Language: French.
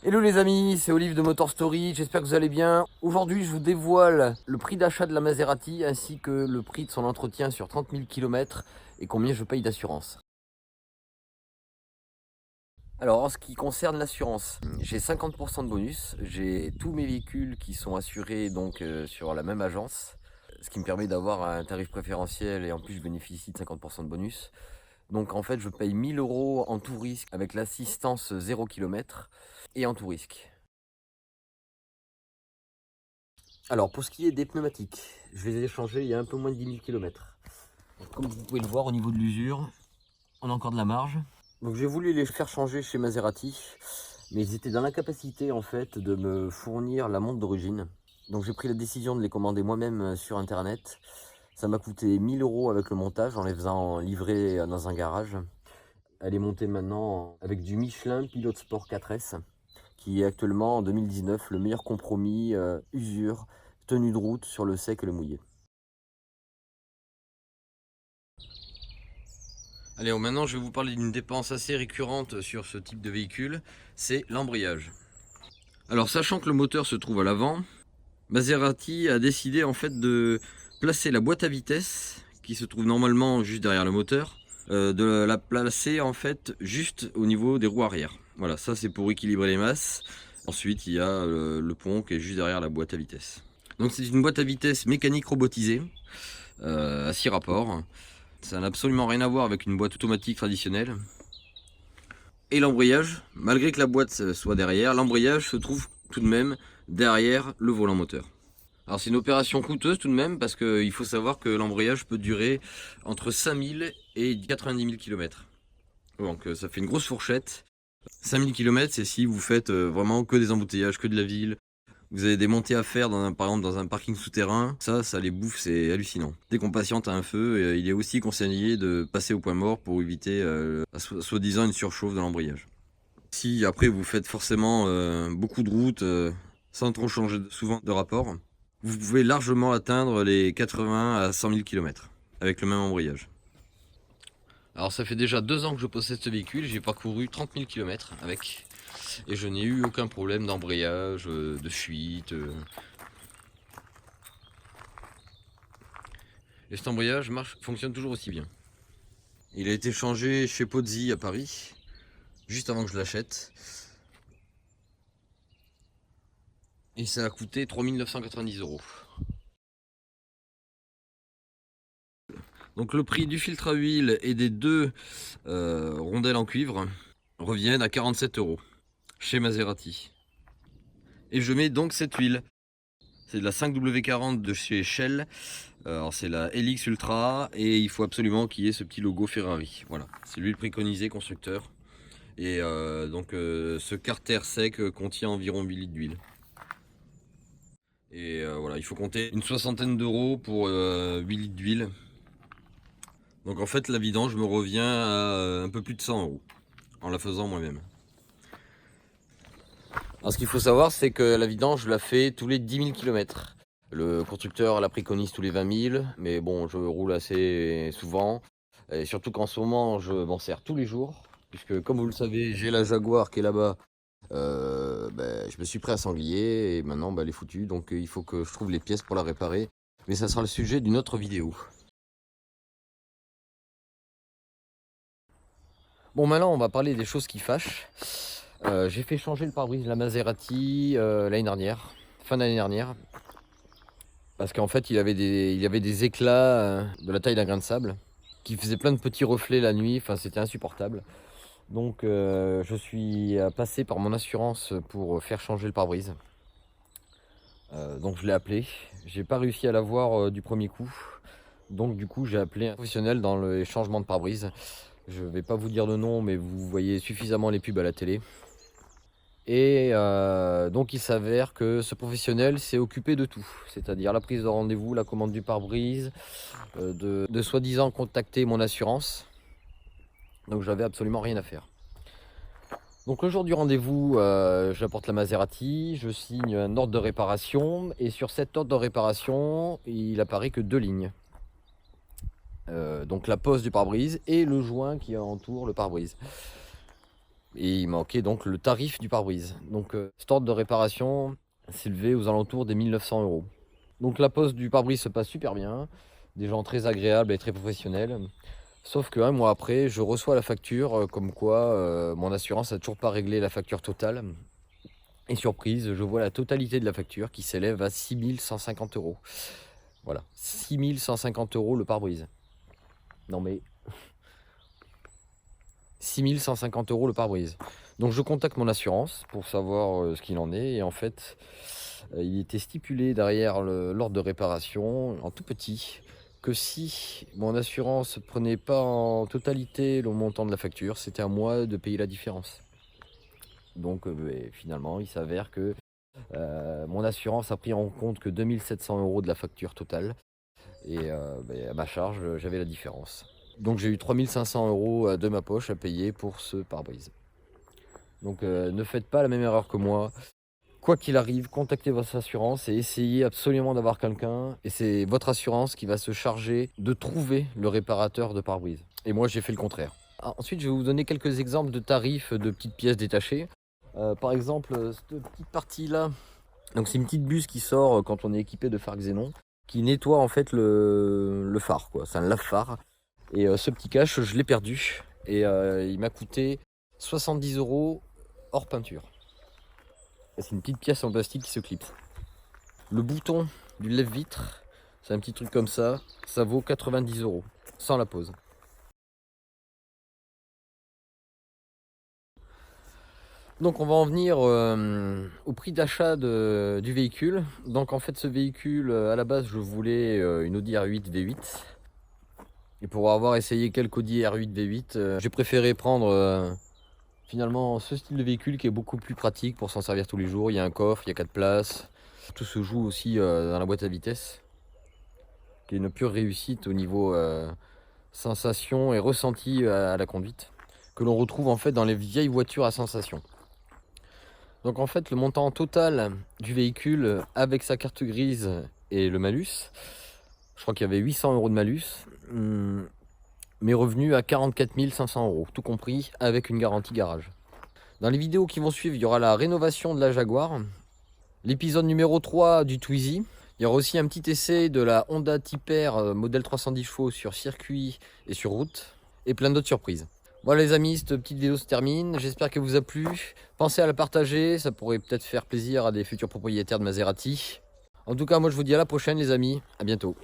Hello les amis, c'est Olive de Motor Story, j'espère que vous allez bien. Aujourd'hui je vous dévoile le prix d'achat de la Maserati ainsi que le prix de son entretien sur 30 000 km et combien je paye d'assurance. Alors en ce qui concerne l'assurance, j'ai 50% de bonus, j'ai tous mes véhicules qui sont assurés donc sur la même agence, ce qui me permet d'avoir un tarif préférentiel et en plus je bénéficie de 50% de bonus. Donc en fait je paye 1000 € en tout risque avec l'assistance 0 km et en tout risque. Alors pour ce qui est des pneumatiques, je les ai changés il y a un peu moins de 10 000 km. Comme vous pouvez le voir au niveau de l'usure, on a encore de la marge. Donc j'ai voulu les faire changer chez Maserati, mais ils étaient dans l'incapacité en fait de me fournir la montre d'origine. Donc j'ai pris la décision de les commander moi-même sur internet. Ça m'a coûté 1000 € avec le montage en les faisant livrer dans un garage. Elle est montée maintenant avec du Michelin Pilot Sport 4S, qui est actuellement en 2019 le meilleur compromis usure, tenue de route sur le sec et le mouillé. Allez, maintenant je vais vous parler d'une dépense assez récurrente sur ce type de véhicule, c'est l'embrayage. Alors sachant que le moteur se trouve à l'avant, Maserati a décidé en fait de placer la boîte à vitesse, qui se trouve normalement juste derrière le moteur, de la placer en fait juste au niveau des roues arrière. Voilà, ça c'est pour équilibrer les masses. Ensuite il y a le pont qui est juste derrière la boîte à vitesse. Donc c'est une boîte à vitesse mécanique robotisée, à 6 rapports. Ça n'a absolument rien à voir avec une boîte automatique traditionnelle. Et l'embrayage, malgré que la boîte soit derrière, l'embrayage se trouve tout de même derrière le volant moteur. Alors c'est une opération coûteuse tout de même parce qu'il faut savoir que l'embrayage peut durer entre 5000 et 90 000 km. Donc ça fait une grosse fourchette. 5000 km c'est si vous faites vraiment que des embouteillages, que de la ville. Vous avez des montées à faire par exemple dans un parking souterrain, ça les bouffe, c'est hallucinant. Dès qu'on patiente à un feu, il est aussi conseillé de passer au point mort pour éviter soi-disant une surchauffe de l'embrayage. Si après vous faites forcément beaucoup de routes sans trop changer souvent de rapport, vous pouvez largement atteindre les 80 à 100 000 km avec le même embrayage. Alors ça fait déjà 2 ans que je possède ce véhicule, j'ai parcouru 30 000 km avec et je n'ai eu aucun problème d'embrayage, de fuite. Et cet embrayage fonctionne toujours aussi bien. Il a été changé chez Pozzi à Paris, juste avant que je l'achète. Et ça a coûté 3 990 €. Donc le prix du filtre à huile et des deux rondelles en cuivre reviennent à 47 € chez Maserati. Et je mets donc cette huile. C'est de la 5W40 de chez Shell. Alors c'est la LX Ultra et il faut absolument qu'il y ait ce petit logo Ferrari. Voilà, c'est l'huile préconisée constructeur. Et ce carter sec contient environ 8 litres d'huile. Et voilà, il faut compter une soixantaine d'euros pour 8 litres d'huile. Donc en fait la vidange me revient à un peu plus de 100 € en la faisant moi-même. Alors ce qu'il faut savoir c'est que la vidange je la fais tous les 10 000 km. Le constructeur la préconise tous les 20 000, mais bon je roule assez souvent. Et surtout qu'en ce moment je m'en sers tous les jours. Puisque comme vous le savez j'ai la Jaguar qui est là-bas. Je me suis pris un sanglier et maintenant elle est foutue. Donc il faut que je trouve les pièces pour la réparer. Mais ça sera le sujet d'une autre vidéo. Bon maintenant on va parler des choses qui fâchent. J'ai fait changer le pare-brise de la Maserati l'année dernière, fin d'année dernière. Parce qu'en fait il y avait des éclats de la taille d'un grain de sable qui faisaient plein de petits reflets la nuit, enfin c'était insupportable. Donc je suis passé par mon assurance pour faire changer le pare-brise. Donc je l'ai appelé, j'ai pas réussi à l'avoir du premier coup. Donc du coup j'ai appelé un professionnel dans les changements de pare-brise. Je vais pas vous dire de nom mais vous voyez suffisamment les pubs à la télé. Et donc il s'avère que ce professionnel s'est occupé de tout, c'est-à-dire la prise de rendez-vous, la commande du pare-brise, de soi-disant contacter mon assurance. Donc j'avais absolument rien à faire. Donc le jour du rendez-vous, j'apporte la Maserati, je signe un ordre de réparation et sur cet ordre de réparation, il apparaît que 2 lignes. Donc la pose du pare-brise et le joint qui entoure le pare-brise. Et il manquait donc le tarif du pare-brise. Donc cet ordre de réparation s'élevait aux alentours des 1900 €. Donc la pose du pare-brise se passe super bien, des gens très agréables et très professionnels. Sauf que 1 mois après, je reçois la facture comme quoi mon assurance n'a toujours pas réglé la facture totale. Et surprise, je vois la totalité de la facture qui s'élève à 6150 €. Voilà, 6150 € le pare-brise. Non mais 6150 € le pare-brise. Donc je contacte mon assurance pour savoir ce qu'il en est. Et en fait, il était stipulé derrière l'ordre de réparation, en tout petit, que si mon assurance prenait pas en totalité le montant de la facture, c'était à moi de payer la différence. Donc finalement, il s'avère que mon assurance a pris en compte que 2700 € de la facture totale. Et à ma charge, j'avais la différence. Donc j'ai eu 3500 € de ma poche à payer pour ce pare-brise. Donc ne faites pas la même erreur que moi. Quoi qu'il arrive, contactez votre assurance et essayez absolument d'avoir quelqu'un. Et c'est votre assurance qui va se charger de trouver le réparateur de pare-brise. Et moi, j'ai fait le contraire. Ensuite, je vais vous donner quelques exemples de tarifs de petites pièces détachées. Par exemple, cette petite partie-là, donc c'est une petite buse qui sort quand on est équipé de phare xénon, qui nettoie en fait le phare, quoi. C'est un lave-phare. Et ce petit cache, je l'ai perdu. Et il m'a coûté 70 € hors peinture. C'est une petite pièce en plastique qui se clipse. Le bouton du lève-vitre, c'est un petit truc comme ça vaut 90 € sans la pose. Donc on va en venir au prix d'achat du véhicule. Donc en fait ce véhicule, à la base je voulais une Audi R8 V8. Et pour avoir essayé quelques Audi R8 V8, j'ai préféré prendre finalement ce style de véhicule qui est beaucoup plus pratique pour s'en servir tous les jours. Il y a un coffre, il y a 4 places. Tout se joue aussi dans la boîte à vitesse, qui est une pure réussite au niveau sensation et ressenti à la conduite, que l'on retrouve en fait dans les vieilles voitures à sensation. Donc en fait le montant total du véhicule avec sa carte grise et le malus, je crois qu'il y avait 800 € de malus, m'est revenu à 44 500 €, tout compris avec une garantie garage. Dans les vidéos qui vont suivre, il y aura la rénovation de la Jaguar, l'épisode numéro 3 du Twizy. Il y aura aussi un petit essai de la Honda Type-R modèle 310 chevaux sur circuit et sur route, et plein d'autres surprises. Voilà les amis, cette petite vidéo se termine, j'espère qu'elle vous a plu. Pensez à la partager, ça pourrait peut-être faire plaisir à des futurs propriétaires de Maserati. En tout cas, moi je vous dis à la prochaine les amis, à bientôt.